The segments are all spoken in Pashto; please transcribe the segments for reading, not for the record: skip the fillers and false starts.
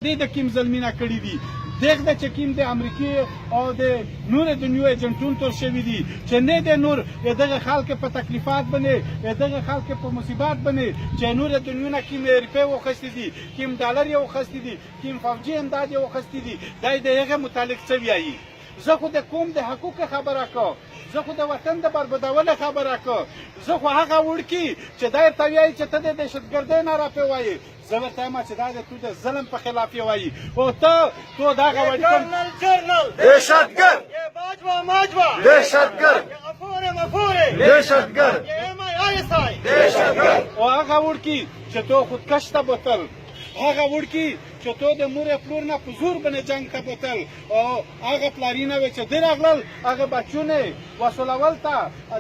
دې د کوم ظلمونه کړي دي دغه د چې کوم د امریکې او د نورو دنیو ایجنټون تور شوي دي چې نه د نور دغه خلک په تکلیفات باندې دغه خلک په مصیبات باندې چې نور دنیو نه کوم روپۍ واخیستې دي کوم ډالر یې واخیستې دي کوم فوجي امداد یې واخیستې دي دا د هغه متعلق څه وایي زه خو د قوم د حقوقو خبره کوم زه خو د وطن د بربادولو خبره کوم زه خو هغه وړکي چې دا ورته وایي چې ته د دهشتګردۍ نه راپې وایي زه ورته وایم چې دا د تو د ظلم په خلاف یې وایي او ته دغه وایي جرنل دهشتگرد ماجوا دهشتگرد مفوره دهشتگرد ISI دهشتگرد او هغه وړکي چې تو خودکش ته بوتل هغه وړکي چې تو د مور پلور نه په زور باندې جنګ ته بوتل او هغه پلارینه وی چې دی راغلل هغه بچونه وسولول ته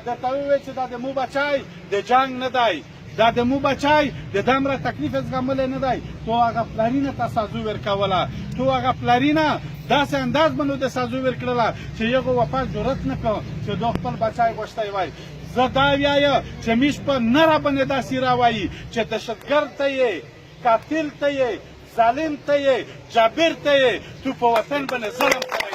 درته وویل چې دا د مو بچی د جنګ نه دی دا د مو بچی د دومره تکلیف زغملی نه دی تو هغه پلارینه ته سازو ورکوله تو هغه پلارینه داسې انداز باندې د سازو ورکړله چې یغو واپس جرأت نه کړ چې دو خپل بچی غوښتی وای زه دا ویایه چې میش په نره باندې داسې راوایي چې دهشتګرد ته یې قاتل ته یې ظالم ته یې جابر ته یې تو په وطن باندې ظلم کړی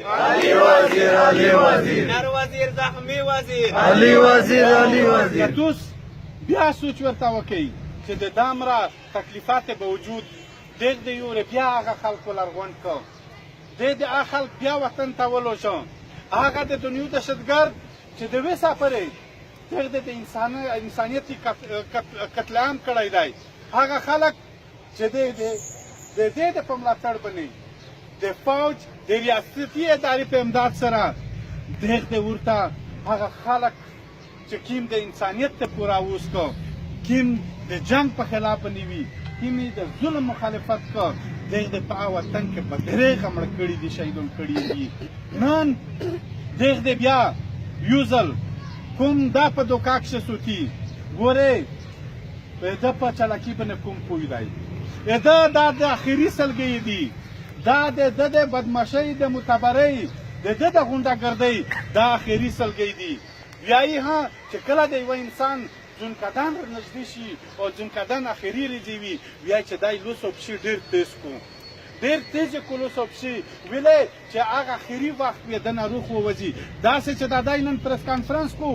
علی وزیر علی وزیر نر وزیر زخمی وزیر علی وزیر علی وزیر که توس بیا سوچ ورته وکئ چې د دامره تکلیفات به وجود دغ د یورې بیا هغه خلکو لرغونډ کړ د هغه خلک بیا وطن ته ولوشو هغه د دنیو دهشتګرد چې د وې سفرې دغه د انسانیت قتل عام کړی دی هغه خلک چې د دې د په ملاتړ باندې د فوج د ریاستي ادارې په امداد سره دغه ورته هغه خلک چې کوم د انسانیت ته پوره اوسکو کوم د جنگ په خلاف باندې وي کوم د ظلم مخالفت کو دغه په وطن کې په دریغه مړ کړي دي شهیدون کړي دي نن دغه بیا یوزل کوم دا په دوکا کې سوتی ګوره دا په چلاکی باندې کوم پوی دی دا د اخیری سلګي دي دا د بدمعشۍ د متبرۍ د غونډهګردۍ دا اخیری سلګي دي وایي ها چې کله د یو انسان ځونکدان ورنږدې شي او ځونکدان اخیری ریځي وي وایي چې دا لوس او پښې ډېر تیز کو ډېر تیز کو لوس او پښې ویلې چې هغه اخیری وخت یې د ناروغ ووځي داسې چې دا دی نن پریس کانفرنس کو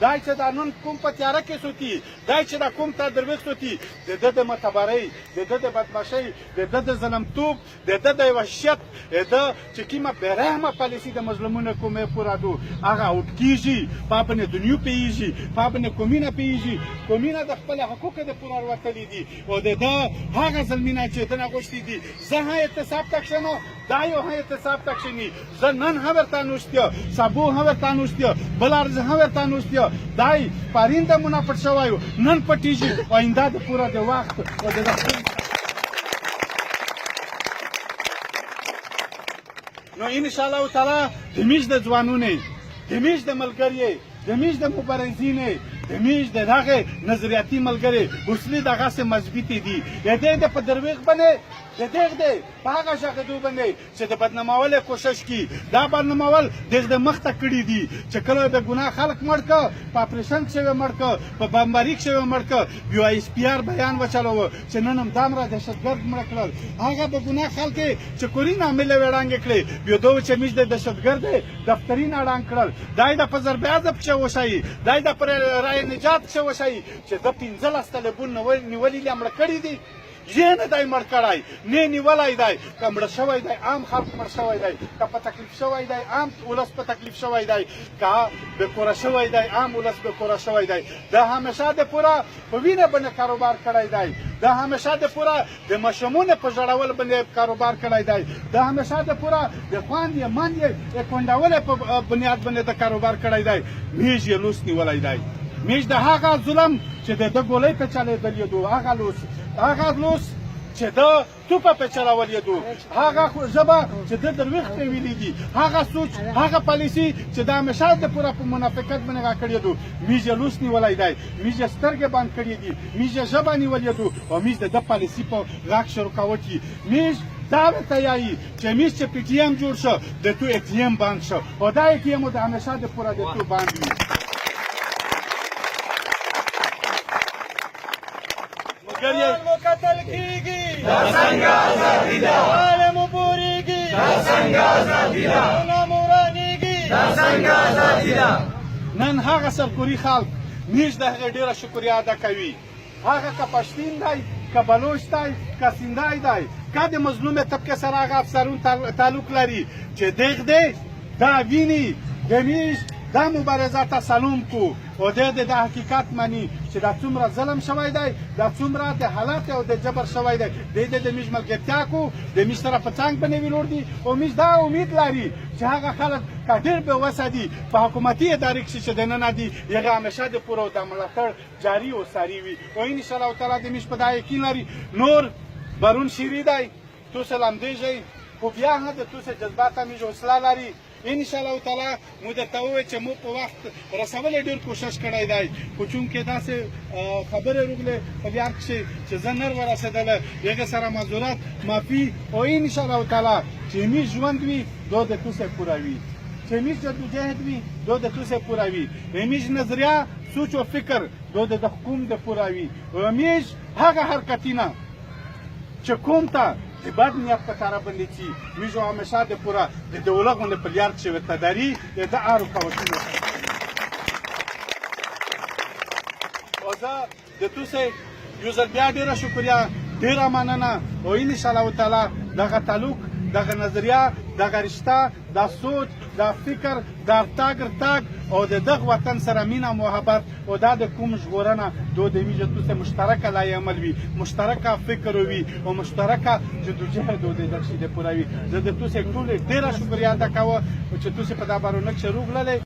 دا چې دا نن کوم په تیاره کې سوتي دا چې دا کوم ته درویښ سوتي د ده د متبرۍ د ده د بدمعشۍ د ده د ظلمتوب د ده د وحشت د ده چې کومه بېرحمه پالیسي د مظلومونو کومې پوره دو هغه اوټ کېږي په باندې دنیو پوهېږي په باندې قومونه پوهېږي قومونه د خپل حقوقو د پوره وتلي دي او د ده هغه ظلمونه چې ده نه غوښتي دي زه ها اعتصاب تکشنو دا یو ها اعتصاب تکشنی زه نن هم ورته نوشتیا سبو هم ورته نوشتیا بل ارز هم ورته نوشتیا دای پارینده مونږ پټ شوایو نن پټیږي آینده د پوره د وخت او د نو ان شاء الله تعالی د میش د ځوانونه د میش د ملګری د میش د مبارزین د میش د هغه نظریاتي ملګری وسلې دغه سه مضبوطی دي د په درویغ باندې د دغه په هغه شاګردو باندې چې د بدنامولو کوشش کی دا بدنامول د مخته کړی دي چې کله د ګناه خلک مړ ک په اپریشن شوی مړ ک په بمباریک شوی مړ ک یو اس پی آر بیان وچلو چې ننم دامره دهشتګرد مړ کړل هغه به ګناه خلک چې کورین عامل وړاندې کړي یو دوه چې میش د دهشتګرد دفترین اړان کړل دای د پزر بیازب چې وشي دای د پر رای نجات چې وشي چې د 15 طالبون نیولې لمړ کړی دي یې نه دی مړ کړی نه نیولی دی که مړه شوی دی عام خلک مړ شوی دی که په تکلیف شوی دی عام ولس په تکلیف شوی دی که بېکوره شوی دی عام ولس بېکوره شوی دی دا همیشه د پوره په وینه باندې کاروبار کړی دی دا همیشه د پوره د ماشومونو په ژړول باندې کاروبار کړی دی دا همیشه د پوره د خواندې ماندې کونډولو په بنیاد باندې د کاروبار کړی دی میژ یې لوس نیولی دی میژ د هغه ظلم چې د ده ګولۍ په چلېدلې دو هغه لوس چې ده توپه په چلولې دو هغه ژبه چې ده درویښ پرې ویلي دي هغه سوچ هغه پالیسي چې د همیشه د پوره په منافقت باندې را کړې دو میژ یې لوس نیولی دی میژ یې سترګې بند کړې دي میژ یې ژبه نیولې دو او میژ د ده پالیسي په غاښ شروع کوټ وي میژ دا ورته یایي چې میژ چې پی ټي ایم جوړ شو د تو اې ټي ایم بند شو او دا اې ټي ایم د همیشه د پوره د تو بند وي ګریه مو قتل کیږي دا څنګه ازادي ده مال مو پوریږي دا څنګه ازادي ده ونه مو ورانیږي دا څنګه ازادي ده نن هغه سرکوري خلک میش د هغې ډېره شکریه ادا کوي هغه که پښتین دی که بلوچ دی که سیندی دی که د مظلومې طبقې سره هغه افسرون تعلق لري چې دغ دی دا ویني د میش دا مبارزه ته سلام کو او دغ د حقیقت مني چې دا څومره ظلم شوی دی دا څومره د حالت او د جبر شوی دی د میش ملګرتیا کو د میش سره په څنګ باندې ویلوړ دي او میش دا امید لري چې هغه خلک که ډېر بېوسه دي په حکومتي ادارې کښې چې دننه دي هغه همیشه د پوره د ملاتړ جاري او ساري وي او انشاءالله تعالی د میش په دا یقین لري نور برون شیری دی تو سه لمدېږئ خو بیا هم د تو سه جذبات هم میش حوصله لري انشاءالله تعالی مو درته ووایي چې مو په وخت رسولو ډېر کوشش کړی دی خو چونکې داسې خبرې راغلې په بیار کښې چې زه نر ورسېدله هغې سره معذورت معافي او انشاءالله تعالی چې میش ژوند وي دو د تو سه پوره وي چې میش جدوجهد وي دو د تو سه پوره وي میش نظریه سوچ و فکر دو د حکوم د پوره وي او میش هغه حرکتونه چې کوم ته د بد نیت په طرف باندې چې میش همیشه د پوره د دولت غوندې په لیار کښې ورته دري د هر رکاوټونه او زه د تو سه یو ځل بیا ډېره شکریه ډېره مننه او انشاءالله تعالی دغه تعلق دغه نظریه دغه رشته دا سوچ دا فکر دا تاګ او د دغه وطن سره مینه محبت او دا د کوم ژغورنه دو د میش تو سه مشترکه لای عمل وي مشترکه فکر وي او مشترکه جدوجهد د دغه شي د پوره وي زه د تو سه ټولې ډېره شکریه ادا کوم چې تو سه په دا بارونه کښې راغللی